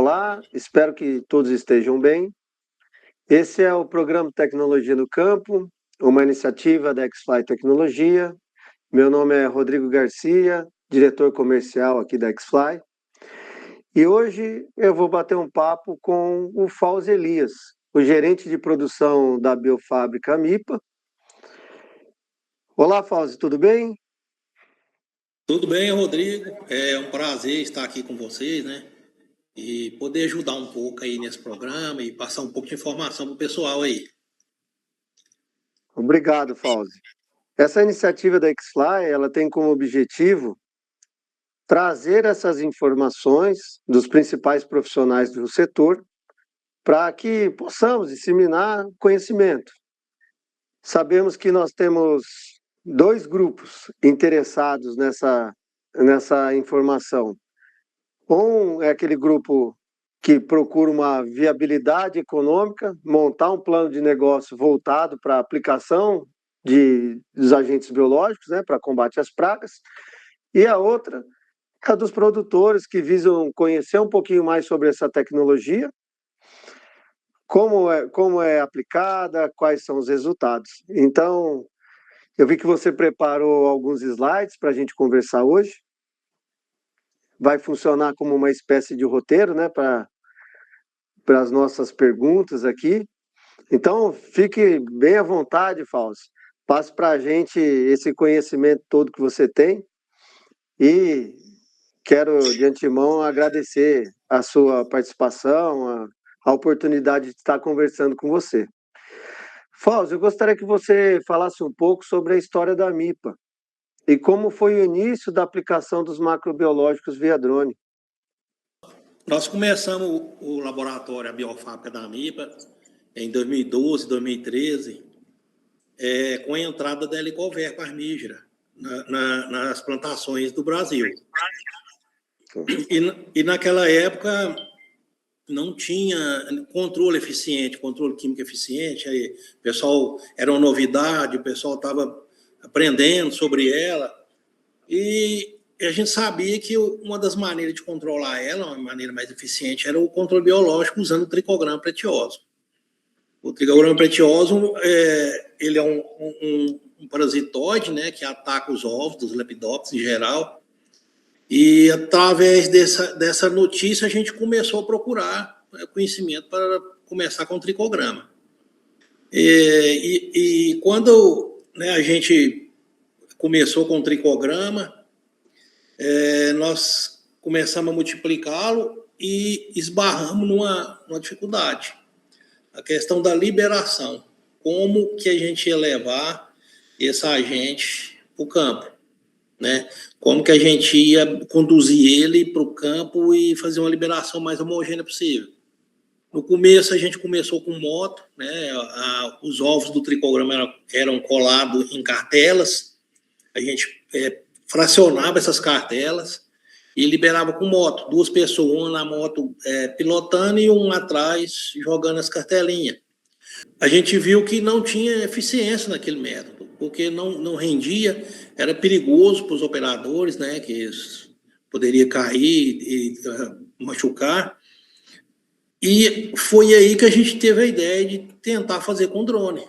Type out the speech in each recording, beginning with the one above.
Olá, espero que todos estejam bem. Esse é o programa Tecnologia no Campo, uma iniciativa da Xfly Tecnologia. Meu nome é Rodrigo Garcia, diretor comercial aqui da Xfly. E hoje eu vou bater um papo com o Fauzi Elias, o gerente de produção da Biofábrica Mipa. Olá, Fauzi, tudo bem? Tudo bem, Rodrigo? É um prazer estar aqui com vocês, né? E poder ajudar um pouco aí nesse programa e passar um pouco de informação para o pessoal aí. Obrigado, Fauzi. Essa iniciativa da Xfly, ela tem como objetivo trazer essas informações dos principais profissionais do setor para que possamos disseminar conhecimento. Sabemos que nós temos dois grupos interessados nessa informação. Um é aquele grupo que procura uma viabilidade econômica, montar um plano de negócio voltado para a aplicação dos agentes biológicos, né, para combate às pragas, e a outra é a dos produtores que visam conhecer um pouquinho mais sobre essa tecnologia, como é aplicada, quais são os resultados. Então, eu vi que você preparou alguns slides para a gente conversar hoje. Vai funcionar como uma espécie de roteiro, né, para as nossas perguntas aqui. Então, fique bem à vontade, Fauzi. Passe para a gente esse conhecimento todo que você tem e quero, de antemão, agradecer a sua participação, a oportunidade de estar conversando com você. Fauzi, eu gostaria que você falasse um pouco sobre a história da MIPA e como foi o início da aplicação dos macrobiológicos via drone. Nós começamos o laboratório, a biofábrica da MIPA, em 2012, 2013, com a entrada da Helicoverpa parmígera nas plantações do Brasil. E naquela época não tinha controle eficiente, controle químico eficiente, aí o pessoal era uma novidade, o pessoal estava aprendendo sobre ela, e a gente sabia que uma das maneiras de controlar ela, uma maneira mais eficiente, era o controle biológico usando o tricograma pretioso. O tricograma pretioso, ele é um parasitóide, né, que ataca os ovos dos lepidópteros em geral. E, através dessa notícia, a gente começou a procurar conhecimento para começar com o tricograma. E quando, né, a gente começou com o tricograma, nós começamos a multiplicá-lo e esbarramos numa dificuldade. A questão da liberação. Como que a gente ia levar esse agente para o campo? Né? Como que a gente ia conduzir ele para o campo e fazer uma liberação mais homogênea possível. No começo, a gente começou com moto, né? Os ovos do tricograma eram colados em cartelas, a gente fracionava essas cartelas e liberava com moto, duas pessoas, uma na moto pilotando e um atrás jogando as cartelinhas. A gente viu que não tinha eficiência naquele método, porque não rendia, era perigoso para os operadores, né, que poderia cair e machucar. E foi aí que a gente teve a ideia de tentar fazer com drone.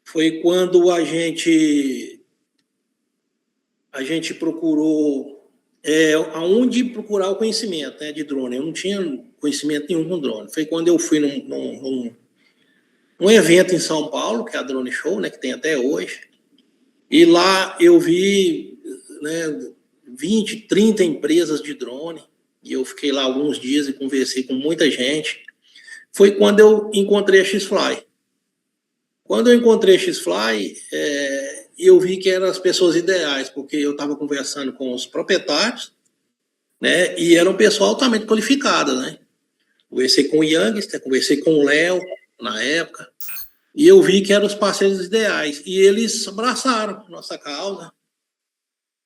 Foi quando a gente procurou aonde procurar o conhecimento, né, de drone. Eu não tinha conhecimento nenhum com drone. Foi quando eu fui num evento em São Paulo, que é a Drone Show, né, que tem até hoje, e lá eu vi, né, 20, 30 empresas de drone, e eu fiquei lá alguns dias e conversei com muita gente. Foi quando eu encontrei a Xfly. Quando eu encontrei a Xfly, eu vi que eram as pessoas ideais, porque eu estava conversando com os proprietários, né, e era um pessoal altamente qualificado, né? Conversei com o Youngster, conversei com o Léo, na época, e eu vi que eram os parceiros ideais, e eles abraçaram nossa causa,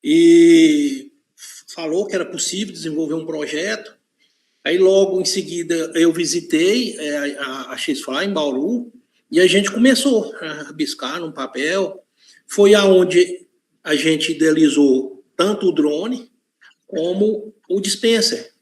e falou que era possível desenvolver um projeto. Aí logo em seguida eu visitei a Xfly em Bauru, e a gente começou a rabiscar num papel. Foi aonde a gente idealizou tanto o drone como o dispenser.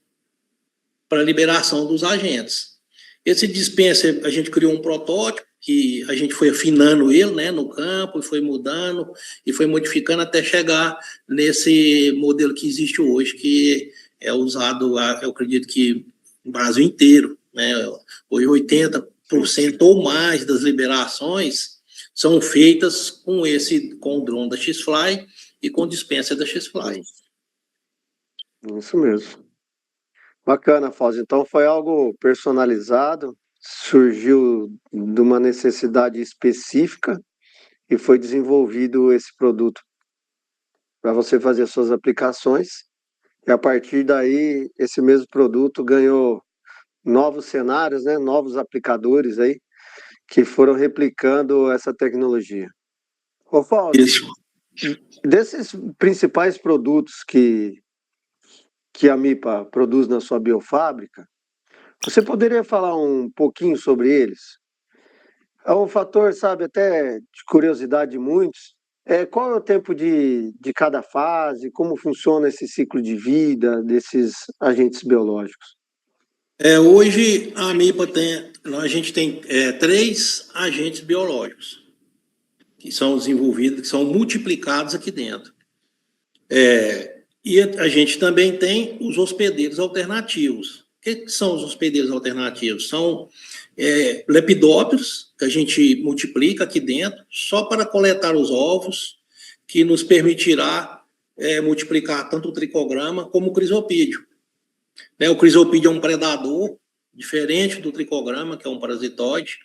para a liberação dos agentes. Esse dispenser, a gente criou um protótipo, que a gente foi afinando ele, né, no campo, e foi mudando, e foi modificando até chegar nesse modelo que existe hoje, que é usado, eu acredito que no Brasil inteiro, né, hoje 80% ou mais das liberações são feitas com o drone da X-Fly e com dispenser da X-Fly. Isso mesmo. Bacana, Fausto. Então foi algo personalizado, surgiu de uma necessidade específica e foi desenvolvido esse produto para você fazer suas aplicações. E a partir daí, esse mesmo produto ganhou novos cenários, né? Novos aplicadores aí que foram replicando essa tecnologia. Ô, Fausto, Isso. desses principais produtos que a MIPA produz na sua biofábrica, você poderia falar um pouquinho sobre eles? É um fator, sabe, até de curiosidade de muitos. Qual é o tempo de cada fase? Como funciona esse ciclo de vida desses agentes biológicos? Hoje, a MIPA a gente tem 3 agentes biológicos que são desenvolvidos, que são multiplicados aqui dentro. E a gente também tem os hospedeiros alternativos. O que são os hospedeiros alternativos? São lepidópteros, que a gente multiplica aqui dentro, só para coletar os ovos, que nos permitirá multiplicar tanto o tricograma como o crisopídeo. O crisopídeo é um predador, diferente do tricograma, que é um parasitoide.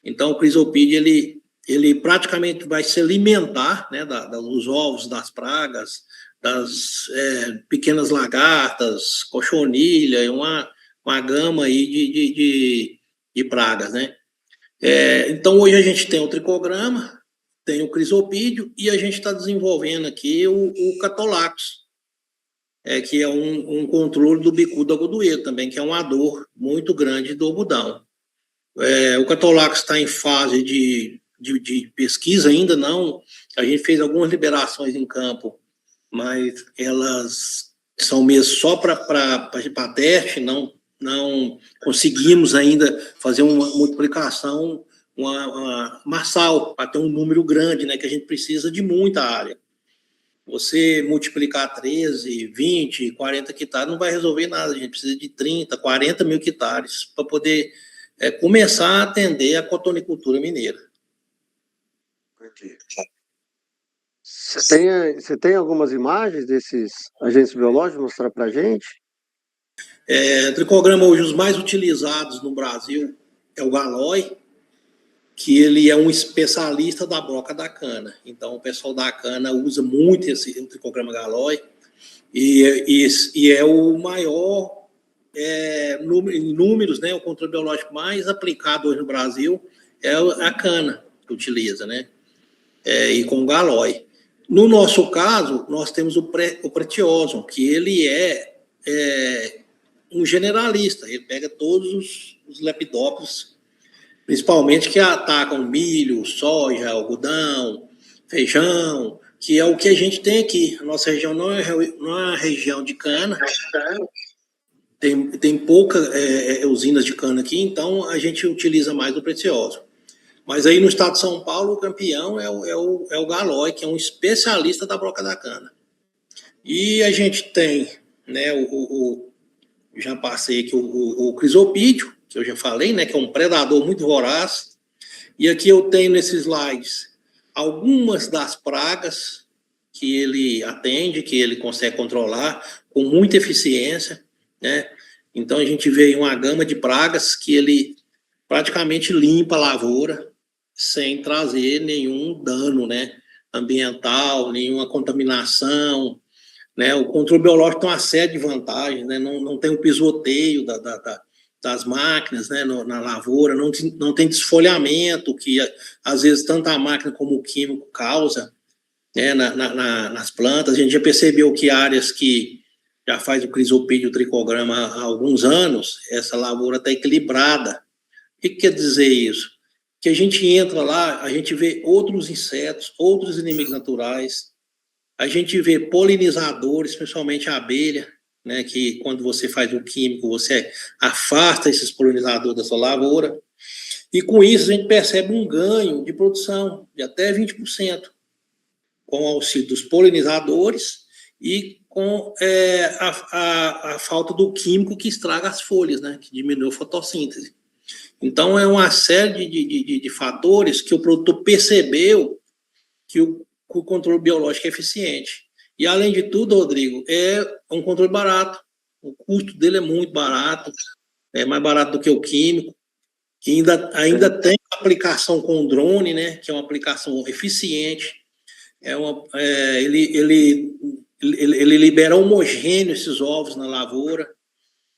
Então, o crisopídeo, ele praticamente vai se alimentar, né, dos ovos, das pragas, das pequenas lagartas, cochonilha, uma gama aí de pragas, né? Então, hoje a gente tem o tricograma, tem o crisopídeo, e a gente está desenvolvendo aqui o catolax, que é um controle do bicudo agudoeiro também, que é uma dor muito grande do algodão. O catolax está em fase de pesquisa ainda, não. A gente fez algumas liberações em campo, mas elas são mesmo só para teste, não conseguimos ainda fazer uma multiplicação massal, para ter um número grande, né, que a gente precisa de muita área. Você multiplicar 13, 20, 40 hectares não vai resolver nada, a gente precisa de 30, 40 mil hectares para poder começar a atender a cotonicultura mineira. Você tem algumas imagens desses agentes biológicos mostrar para a gente? Tricograma hoje, os mais utilizados no Brasil é o galói, que ele é um especialista da broca da cana. Então, o pessoal da cana usa muito o tricograma galói e é o maior em números, né? O controle biológico mais aplicado hoje no Brasil é a cana que utiliza, né? E com o galói. No nosso caso, nós temos o Pretiosum, que ele é um generalista, ele pega todos os lepidópteros, principalmente que atacam milho, soja, algodão, feijão, que é o que a gente tem aqui. A nossa região não é uma região de cana, tem poucas usinas de cana aqui, então a gente utiliza mais o Precioso. Mas aí no estado de São Paulo, o campeão é o galói, que é um especialista da broca da cana. E a gente tem, né, já passei aqui o crisopídeo, que eu já falei, né, que é um predador muito voraz. E aqui eu tenho nesses slides algumas das pragas que ele atende, que ele consegue controlar com muita eficiência, né? Então a gente vê uma gama de pragas que ele praticamente limpa a lavoura sem trazer nenhum dano, né, ambiental, nenhuma contaminação, né? O controle biológico tem uma série de vantagens, né? Não tem o pisoteio das máquinas, né, na lavoura, não tem desfolhamento, que às vezes tanto a máquina como o químico causa, né, nas plantas. A gente já percebeu que áreas que já faz o crisopídeo, o tricograma há alguns anos, essa lavoura está equilibrada. O que quer dizer isso? Que a gente entra lá, a gente vê outros insetos, outros inimigos naturais, a gente vê polinizadores, principalmente a abelha, né, que quando você faz o químico, você afasta esses polinizadores da sua lavoura, e com isso a gente percebe um ganho de produção de até 20%, com o auxílio dos polinizadores e com a falta do químico que estraga as folhas, né, que diminui a fotossíntese. Então, é uma série de fatores que o produtor percebeu que o controle biológico é eficiente. E, além de tudo, Rodrigo, é um controle barato. O custo dele é muito barato, é mais barato do que o químico, que ainda tem aplicação com drone, né, que é uma aplicação eficiente. Ele libera homogêneo esses ovos na lavoura,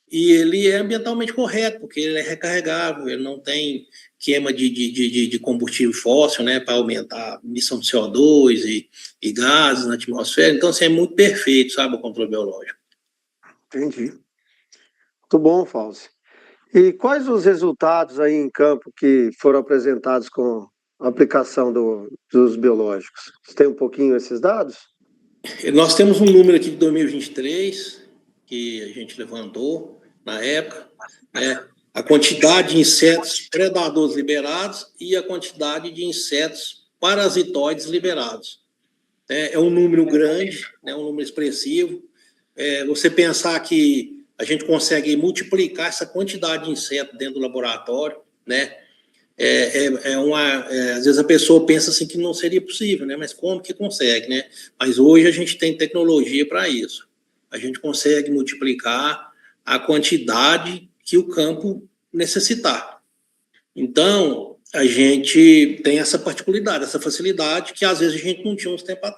e ele é ambientalmente correto, porque ele é recarregável, ele não tem queima de combustível fóssil, né, para aumentar a emissão de CO2 e gases na atmosfera. Então, assim, é muito perfeito, sabe, o controle biológico. Entendi. Muito bom, Fauzi. E quais os resultados aí em campo que foram apresentados com a aplicação dos biológicos? Você tem um pouquinho esses dados? Nós temos um número aqui de 2023, que a gente levantou na época, né? A quantidade de insetos predadores liberados e a quantidade de insetos parasitoides liberados. É um número grande, né? Um número expressivo. Você pensar que a gente consegue multiplicar essa quantidade de insetos dentro do laboratório, né? Às vezes a pessoa pensa assim que não seria possível, né? Mas como que consegue, né? Mas hoje a gente tem tecnologia para isso. A gente consegue multiplicar a quantidade que o campo necessitar. Então, a gente tem essa particularidade, essa facilidade que às vezes a gente não tinha uns tempos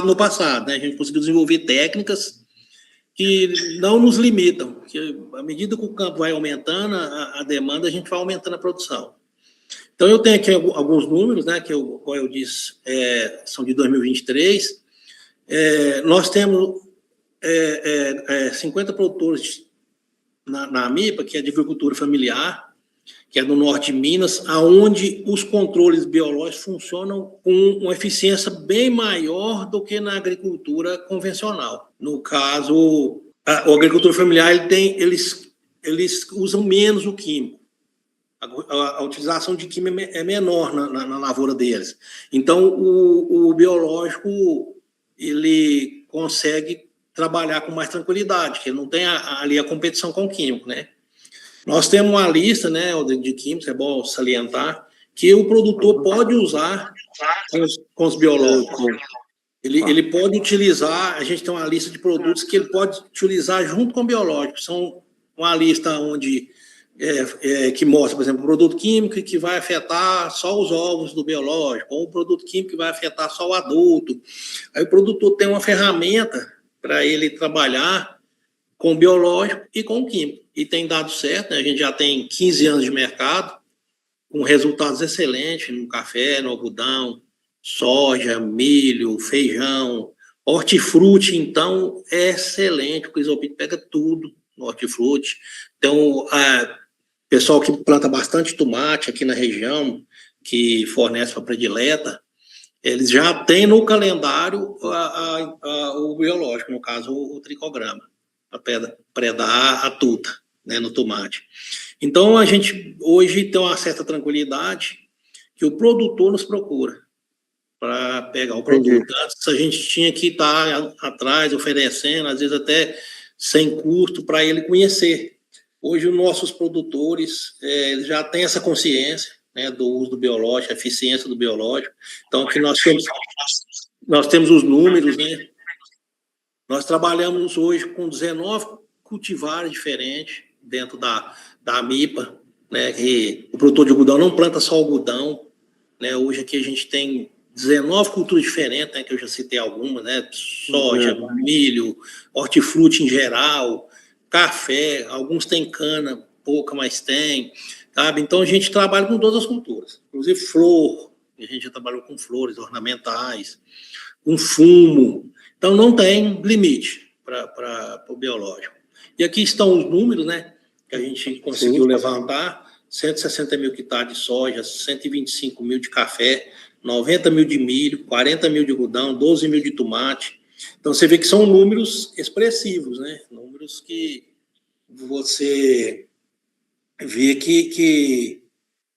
no passado, né? A gente conseguiu desenvolver técnicas que não nos limitam, que à medida que o campo vai aumentando a demanda, a gente vai aumentando a produção. Então, eu tenho aqui alguns números, né, que como eu disse, são de 2023. Nós temos 50 produtores na AMIPA, que é de agricultura familiar, que é no norte de Minas, onde os controles biológicos funcionam com uma eficiência bem maior do que na agricultura convencional. No caso, a agricultura familiar, eles usam menos o químico. A utilização de químico é menor na lavoura deles. Então, o biológico, ele consegue trabalhar com mais tranquilidade, que ele não tem ali a competição com o químico, né? Nós temos uma lista, né, de químicos, é bom salientar, que o produtor pode usar com os biológicos. Ele pode utilizar, a gente tem uma lista de produtos que ele pode utilizar junto com o biológico. São uma lista onde que mostra, por exemplo, um produto químico que vai afetar só os ovos do biológico, ou um produto químico que vai afetar só o adulto. Aí o produtor tem uma ferramenta para ele trabalhar com o biológico e com o químico. E tem dado certo, né? A gente já tem 15 anos de mercado, com resultados excelentes no café, no algodão, soja, milho, feijão, hortifruti, então, é excelente, o Isopita pega tudo no hortifruti. Então, o pessoal que planta bastante tomate aqui na região, que fornece para a predileta, eles já têm no calendário o biológico, no caso, o tricograma, para predar a tuta, né, no tomate. Então, a gente hoje tem uma certa tranquilidade que o produtor nos procura para pegar o produto. Antes, a gente tinha que estar atrás, oferecendo, às vezes até sem custo, para ele conhecer. Hoje, os nossos produtores já têm essa consciência, né, do uso do biológico, a eficiência do biológico. Então, aqui nós temos os números, né? Nós trabalhamos hoje com 19 cultivares diferentes dentro da AMIPA, né? E o produtor de algodão não planta só algodão, né? Hoje aqui a gente tem 19 culturas diferentes, né? Que eu já citei algumas, né? Soja, milho, hortifruti em geral, café, alguns têm cana, pouca, mas tem, sabe? Então a gente trabalha com todas as culturas, inclusive flor, a gente já trabalhou com flores ornamentais, com fumo. Então, não tem limite para o biológico. E aqui estão os números, né, que a gente conseguiu levantar: 160 mil hectares de soja, 125 mil de café, 90 mil de milho, 40 mil de algodão, 12 mil de tomate, Então, você vê que são números expressivos, né? Números que você vê que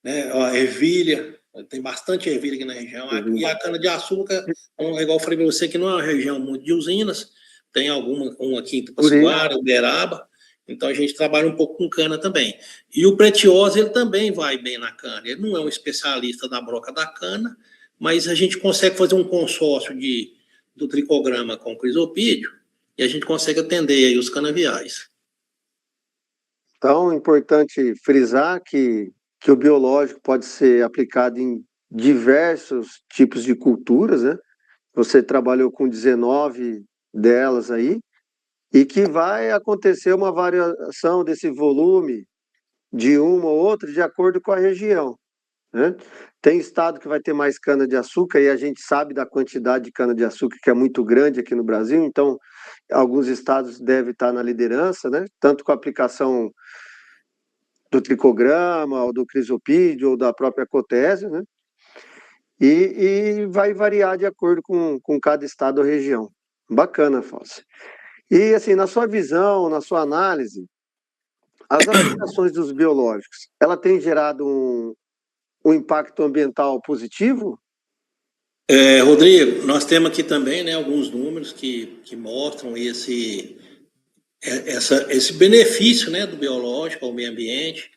né, a ervilha, tem bastante ervilha aqui na região, e a cana-de-açúcar, igual eu falei para você, que não é uma região muito de usinas, tem uma aqui em Tapaciguara, Uberaba, então a gente trabalha um pouco com cana também. E o Pretiose, ele também vai bem na cana, ele não é um especialista da broca da cana, mas a gente consegue fazer um consórcio do tricograma com o crisopídio, e a gente consegue atender aí os canaviais. Então, é importante frisar que o biológico pode ser aplicado em diversos tipos de culturas, né? Você trabalhou com 19 delas aí, e que vai acontecer uma variação desse volume de uma ou outra de acordo com a região, né? Tem estado que vai ter mais cana-de-açúcar, e a gente sabe da quantidade de cana-de-açúcar que é muito grande aqui no Brasil, então alguns estados devem estar na liderança, né? Tanto com a aplicação do tricograma, ou do crisopídio, ou da própria cotésio, né? E vai variar de acordo com cada estado ou região. Bacana, Fausto. E, assim, na sua visão, na sua análise, as aplicações dos biológicos, ela tem gerado um impacto ambiental positivo? Rodrigo, nós temos aqui também, né, alguns números que mostram esse benefício, né, do biológico ao meio ambiente.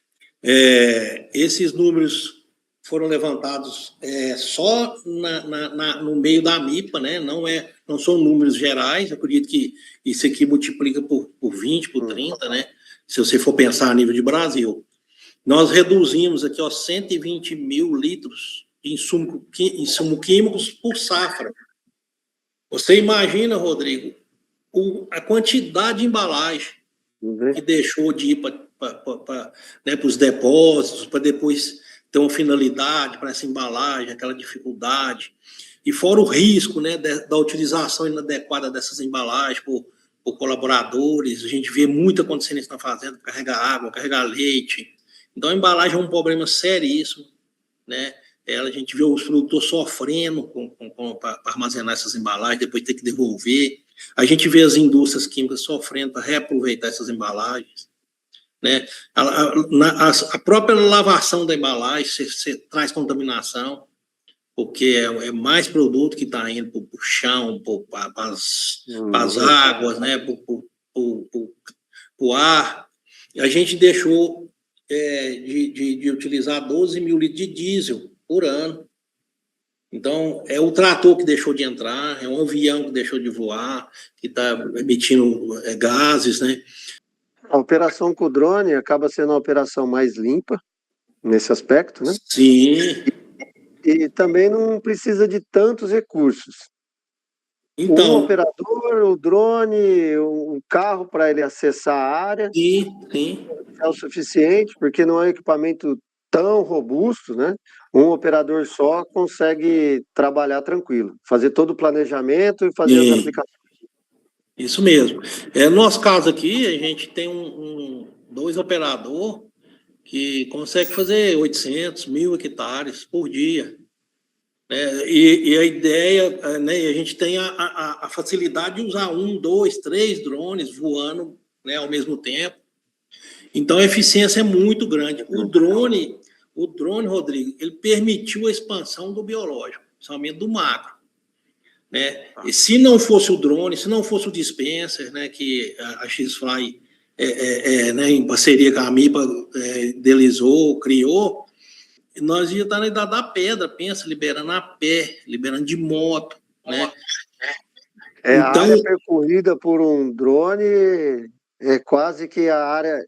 Esses números foram levantados só no meio da MIPA, né? Não são números gerais. Eu acredito que isso aqui multiplica por 20, por 30, né? Se você for pensar a nível de Brasil. Nós reduzimos aqui 120 mil litros de insumo químicos por safra. Você imagina, Rodrigo, a quantidade de embalagem que deixou de ir para os depósitos, para depois ter uma finalidade para essa embalagem, aquela dificuldade. E fora o risco, né, da utilização inadequada dessas embalagens por colaboradores. A gente vê muito acontecendo isso na fazenda, carregar água, carregar leite. Então, a embalagem é um problema seríssimo, né? A gente vê os produtores sofrendo para armazenar essas embalagens, depois ter que devolver. A gente vê as indústrias químicas sofrendo para reaproveitar essas embalagens, né? A própria lavação da embalagem você traz contaminação, porque é mais produto que está indo para o chão, para as águas, né? Para o ar. A gente deixou de utilizar 12 mil litros de diesel por ano. Então, é o trator que deixou de entrar, é um avião que deixou de voar, que está emitindo gases, né? A operação com o drone acaba sendo uma operação mais limpa, nesse aspecto, né? Sim. E também não precisa de tantos recursos. Então, um operador, o drone, um carro para ele acessar a área, sim. é o suficiente, porque não é um equipamento tão robusto, né? Um operador só consegue trabalhar tranquilo, fazer todo o planejamento e fazer as aplicações. Isso mesmo. No nosso caso aqui, a gente tem dois operadores que conseguem fazer 800, 1.000 hectares por dia. E a ideia, né, a gente tem a facilidade de usar 1, 2, 3 drones voando, né, ao mesmo tempo. Então, a eficiência é muito grande. O drone, Rodrigo, ele permitiu a expansão do biológico, principalmente do macro, né? E se não fosse o drone, se não fosse o dispenser, né, que a X-Fly, né, em parceria com a MIPA, idealizou, criou, nós ia estar na idade da pedra, pensa, liberando a pé, liberando de moto, né? Então, a área percorrida por um drone é quase que a área...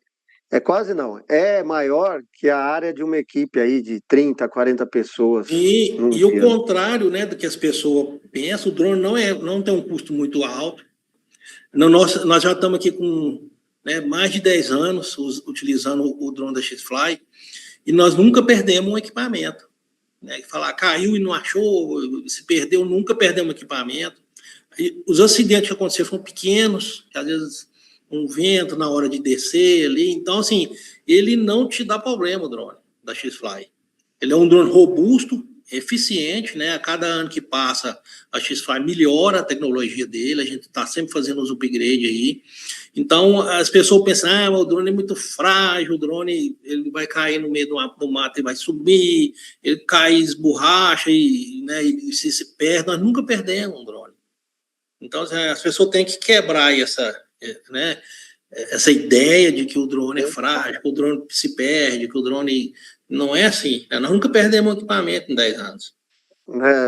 É quase não, é maior que a área de uma equipe aí de 30, 40 pessoas. E o contrário, né, do que as pessoas pensam, o drone não tem um custo muito alto. Nós já estamos aqui com, né, mais de 10 anos utilizando o drone da X-Fly, e nós nunca perdemos um equipamento. Né? Falar, caiu e não achou, se perdeu, nunca perdemos um equipamento. E os acidentes que aconteceram foram pequenos, que às vezes um vento na hora de descer ali. Então, assim, ele não te dá problema, o drone da X-Fly. Ele é um drone robusto, eficiente, né? A cada ano que passa, a X-Fly melhora a tecnologia dele, a gente está sempre fazendo os upgrades aí. Então, as pessoas pensam, o drone é muito frágil, o drone ele vai cair no meio do mato e vai subir, ele cai, esborracha né, e se perde. Nós nunca perdemos um drone. Então, as pessoas têm que quebrar né, essa ideia de que o drone é frágil, que o drone se perde, que o drone... Não é assim, né? Nós nunca perdemos um equipamento em 10 anos.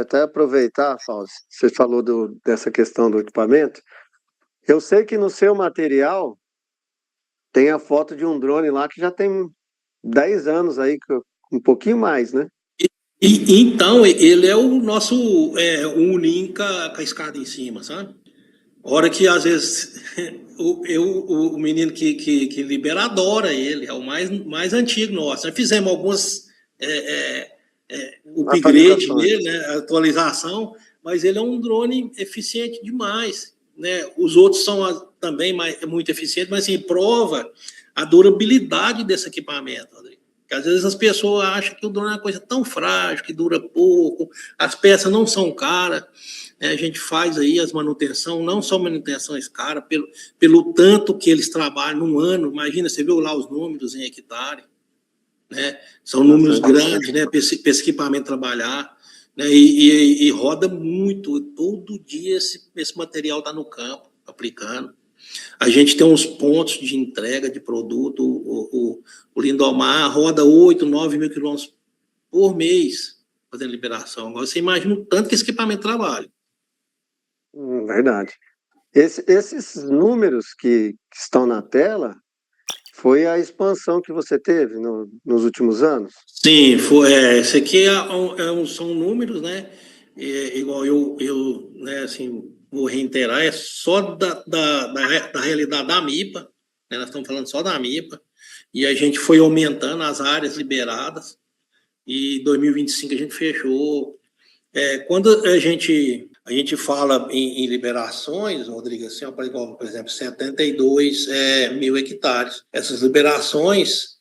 Até aproveitar, Fausto, você falou dessa questão do equipamento. Eu sei que no seu material tem a foto de um drone lá que já tem 10 anos aí, um pouquinho mais, né? Então, ele é o nosso o Unim com a escada em cima, sabe? Hora que, às vezes, o menino que libera adora ele, é o mais antigo nosso. Nós fizemos algumas upgrade nele, né, atualização, mas ele é um drone eficiente demais. Né? Os outros são também muito eficientes, mas assim, prova a durabilidade desse equipamento, Rodrigo. Porque às vezes as pessoas acham que o drone é uma coisa tão frágil, que dura pouco, as peças não são caras. A gente faz aí as manutenção, não só manutenções caras, pelo tanto que eles trabalham num ano. Imagina, você viu lá os números em hectare, né? São números grandes, né? Para esse equipamento trabalhar, né? E roda muito, todo dia esse material está no campo, aplicando. A gente tem uns pontos de entrega de produto, o Lindomar roda 8, 9 mil quilômetros por mês fazendo liberação. Agora você imagina o tanto que esse equipamento trabalha. Verdade. Esses números que estão na tela foi a expansão que você teve nos últimos anos? Sim, foi. Esse aqui são números, né? Igual eu né, assim, vou reiterar, é só da realidade da MIPA, né? Nós estamos falando só da MIPA, e a gente foi aumentando as áreas liberadas, e em 2025 a gente fechou. Quando a gente fala em liberações, Rodrigo, assim, por exemplo, 72 mil hectares. Essas liberações,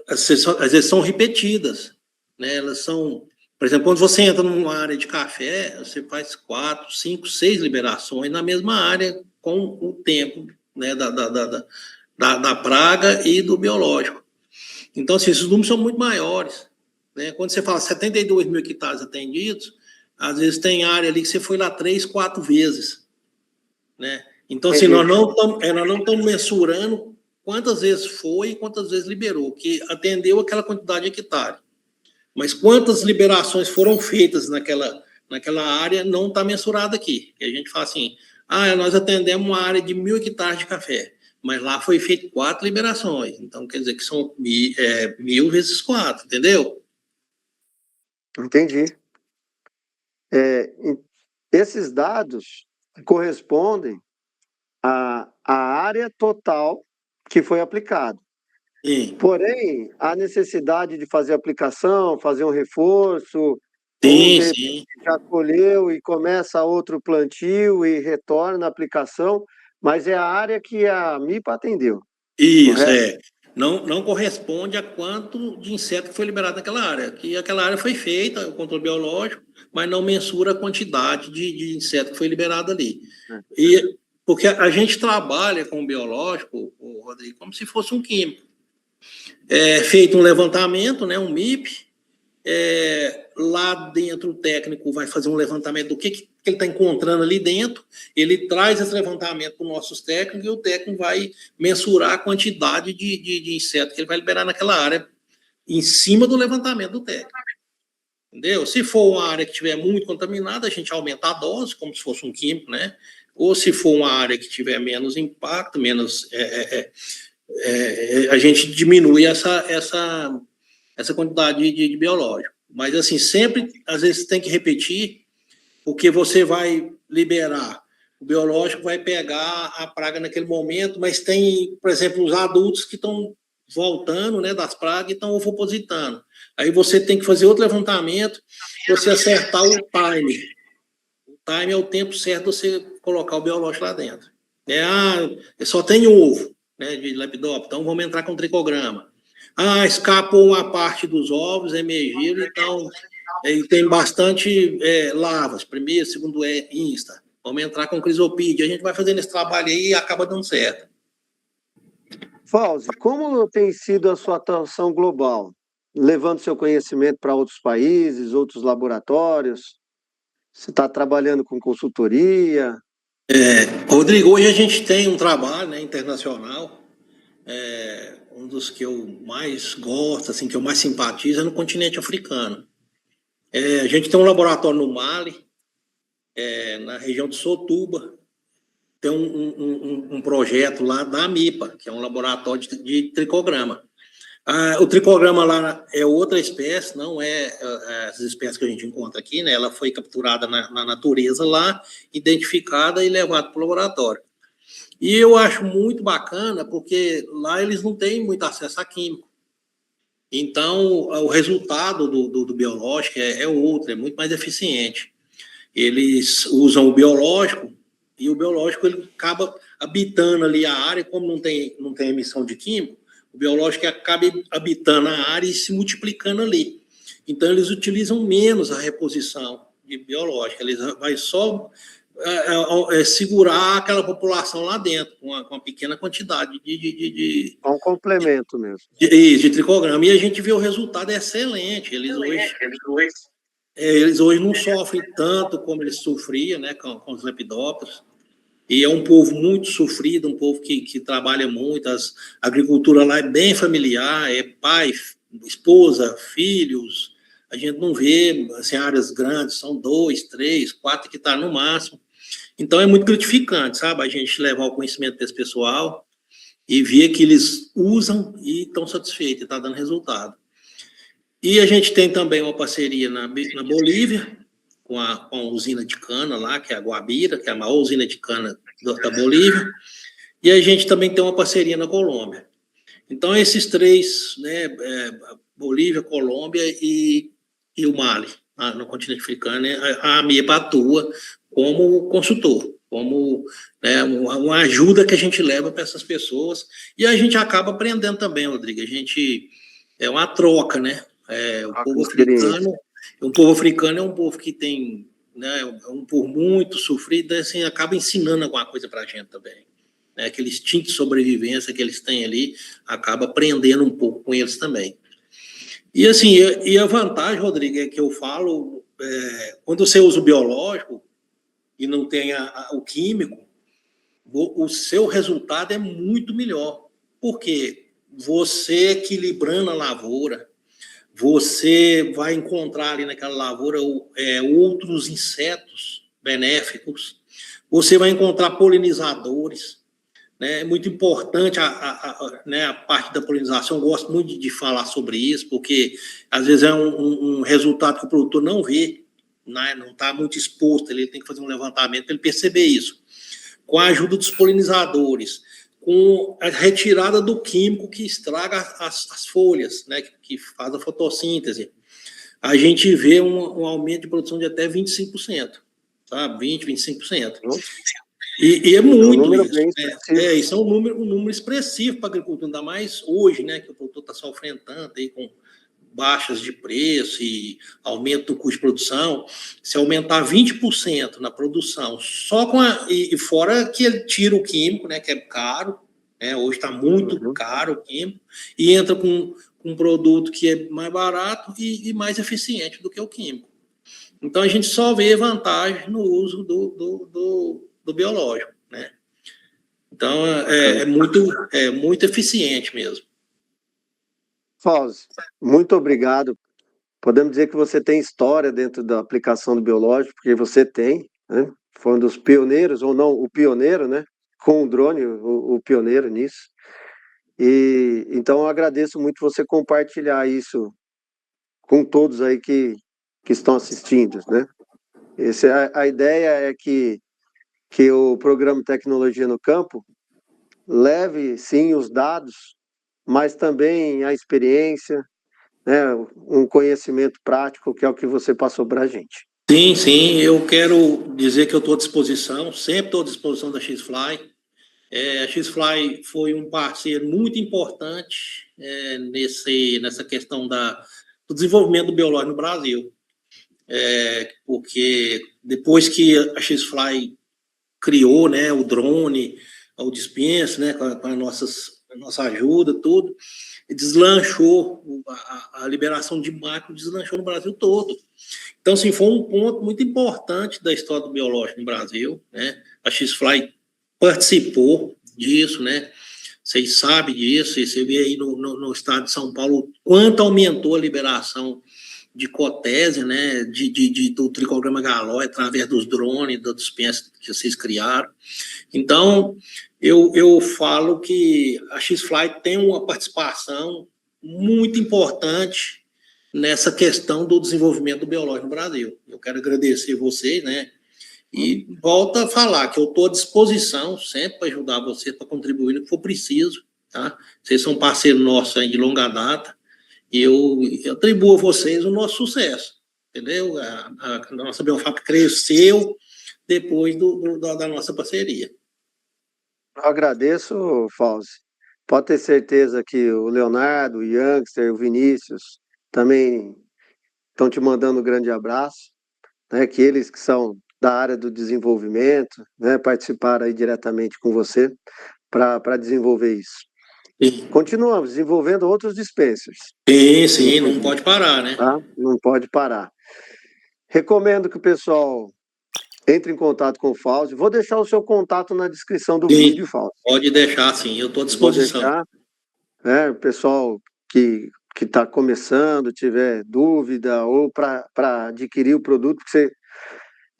às vezes são repetidas, né? Elas são, por exemplo, quando você entra numa área de café, você faz 4, 5, 6 liberações na mesma área com o tempo, né, da praga e do biológico. Então, assim, esses números são muito maiores. Né? Quando você fala 72 mil hectares atendidos, às vezes tem área ali que você foi lá 3, 4 vezes. Né? Então, assim, nós não estamos mensurando quantas vezes foi e quantas vezes liberou, que atendeu aquela quantidade de hectare. Mas quantas liberações foram feitas naquela área não está mensurado aqui. E a gente fala assim, nós atendemos uma área de 1.000 hectares de café, mas lá foi feito 4 liberações. Então, quer dizer que são 1.000 vezes 4, entendeu? Entendi. Esses dados correspondem à área total que foi aplicado. Sim. Porém, a necessidade de fazer aplicação, fazer um reforço, sim. Já colheu e começa outro plantio e retorna a aplicação, mas é a área que a MIPA atendeu. Isso, correto? Não corresponde a quanto de inseto foi liberado naquela área. Que aquela área foi feita, o controle biológico, mas não mensura a quantidade de inseto que foi liberado ali. Porque a gente trabalha com o biológico, Rodrigo, como se fosse um químico. Feito um levantamento, né, um MIP, lá dentro o técnico vai fazer um levantamento do que ele está encontrando ali dentro, ele traz esse levantamento para os nossos técnicos e o técnico vai mensurar a quantidade de inseto que ele vai liberar naquela área em cima do levantamento do técnico. Entendeu? Se for uma área que estiver muito contaminada, a gente aumenta a dose, como se fosse um químico, né? Ou se for uma área que tiver menos impacto, menos... a gente diminui essa quantidade de biológico. Mas, assim, sempre, às vezes, tem que repetir, porque você vai liberar, o biológico vai pegar a praga naquele momento, mas tem, por exemplo, os adultos que estão voltando, né, das pragas e estão ovopositando. Aí você tem que fazer outro levantamento, você acertar o time. O time é o tempo certo de você colocar o biológico lá dentro. Só tem ovo, né, de lepidóptero, então vamos entrar com tricograma. Escapou uma parte dos ovos, emergiram, então E tem bastante lavas, primeiro, segundo insta. Vamos entrar com crisopídea. A gente vai fazendo esse trabalho aí e acaba dando certo. Fauzi, como tem sido a sua atuação global? Levando seu conhecimento para outros países, outros laboratórios? Você está trabalhando com consultoria? Rodrigo, hoje a gente tem um trabalho, né, internacional. Um dos que eu mais gosto, assim, que eu mais simpatizo é no continente africano. A gente tem um laboratório no Mali, na região de Sotuba. Tem um projeto lá da AMIPA, que é um laboratório de tricograma. O tricograma lá é outra espécie, não é as espécies que a gente encontra aqui, né? Ela foi capturada na natureza lá, identificada e levada para o laboratório. E eu acho muito bacana, porque lá eles não têm muito acesso a químico. Então, o resultado do biológico é outro, é muito mais eficiente. Eles usam o biológico, e o biológico ele acaba habitando ali a área, como não tem emissão de químico, o biológico acaba habitando a área e se multiplicando ali. Então, eles utilizam menos a reposição de biológica, eles vai só segurar aquela população lá dentro, com uma pequena quantidade de É um complemento mesmo. de tricograma. E a gente vê o resultado é excelente. Eles hoje não sofrem tanto como eles sofriam, né, com os lepidópteros. E é um povo muito sofrido, um povo que trabalha muito. A agricultura lá é bem familiar, é pai, esposa, filhos. A gente não vê assim, áreas grandes, são 2, 3, 4 hectares no máximo. Então é muito gratificante, sabe? A gente levar o conhecimento desse pessoal e ver que eles usam e estão satisfeitos, está dando resultado. E a gente tem também uma parceria na Bolívia, com a usina de cana lá, que é a Guabira, que é a maior usina de cana da Bolívia, e a gente também tem uma parceria na Colômbia. Então, esses três, né, Bolívia, Colômbia e o Mali, no continente africano, a AMIPA atua como consultor, como, né, uma ajuda que a gente leva para essas pessoas, e a gente acaba aprendendo também, Rodrigo. A gente é uma troca, né? O povo africano é um povo que tem, né, é um povo muito sofrido, assim, acaba ensinando alguma coisa para a gente também. Né? Aquele instinto de sobrevivência que eles têm ali, acaba aprendendo um pouco com eles também. E assim, e a vantagem, Rodrigo, é que eu falo, quando você usa o biológico e não tem o químico, o seu resultado é muito melhor. Por quê? Você equilibrando a lavoura, você vai encontrar ali naquela lavoura outros insetos benéficos, você vai encontrar polinizadores, né? É muito importante né, a parte da polinização. Eu gosto muito de falar sobre isso, porque às vezes é um resultado que o produtor não vê, né? Não está muito exposto, ele tem que fazer um levantamento para ele perceber isso. Com a ajuda dos polinizadores, com a retirada do químico que estraga as folhas, né, que faz a fotossíntese, a gente vê um aumento de produção de até 25%, sabe? 20%, 25%. E é muito isso. Isso é um número expressivo para a agricultura, ainda mais hoje, né, que o produtor está sofrendo tanto aí com baixas de preço e aumento do custo de produção. Se aumentar 20% na produção, só e fora que ele tira o químico, né, que é caro, né, hoje está muito caro o químico, e entra com um produto que é mais barato e mais eficiente do que o químico. Então, a gente só vê vantagem no uso do biológico, né? Então, é muito eficiente mesmo. Fauzi, muito obrigado. Podemos dizer que você tem história dentro da aplicação do biológico, porque você tem, né? Foi um dos pioneiros, ou não, o pioneiro, né? Com o drone, o pioneiro nisso. E então eu agradeço muito você compartilhar isso com todos aí que estão assistindo, né? A ideia é que o programa Tecnologia no Campo leve, sim, os dados, mas também a experiência, né, um conhecimento prático, que é o que você passou para a gente. Sim, sim, eu quero dizer que eu estou à disposição, sempre estou à disposição da X-Fly. A X-Fly foi um parceiro muito importante nessa questão do desenvolvimento do biológico no Brasil. porque depois que a X-Fly criou, né, o drone, o dispense, né, com a nossa ajuda, tudo, deslanchou, a liberação de macro deslanchou no Brasil todo. Então, assim, foi um ponto muito importante da história do biológico no Brasil, né? A X-Fly participou disso, né? Vocês sabem disso, e você vê aí no estado de São Paulo quanto aumentou a liberação de cotésia, né? Do tricograma galóide através dos drones, da dispensa que vocês criaram. Então, eu falo que a X-Fly tem uma participação muito importante nessa questão do desenvolvimento do biológico no Brasil. Eu quero agradecer vocês, né? E volto a falar que eu estou à disposição sempre para ajudar vocês, para contribuir no que for preciso, tá? Vocês são parceiros nossos aí de longa data e eu atribuo a vocês o nosso sucesso, entendeu? A nossa Biofap cresceu depois da nossa parceria. Eu agradeço, Fauzi. Pode ter certeza que o Leonardo, o Youngster, o Vinícius também estão te mandando um grande abraço, né? Que eles que são da área do desenvolvimento, né? Participaram aí diretamente com você para desenvolver isso. Sim. Continuamos desenvolvendo outros dispensers. Sim, não pode parar, né? Tá? Não pode parar. Recomendo que o pessoal entre em contato com o Fauzi. Vou deixar o seu contato na descrição do vídeo, Fauzi. Pode deixar, sim, eu estou à disposição. Vou deixar, né, o pessoal que está começando, tiver dúvida ou para adquirir o produto, porque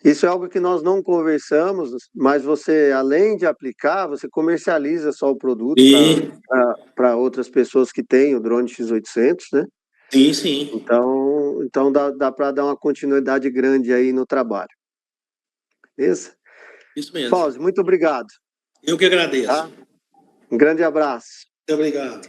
isso é algo que nós não conversamos, mas você, além de aplicar, você comercializa só o produto para outras pessoas que têm o drone X800, né? Sim. Então dá para dar uma continuidade grande aí no trabalho. Beleza? Isso mesmo. Fauzi, muito obrigado. Eu que agradeço. Tá? Um grande abraço. Muito obrigado.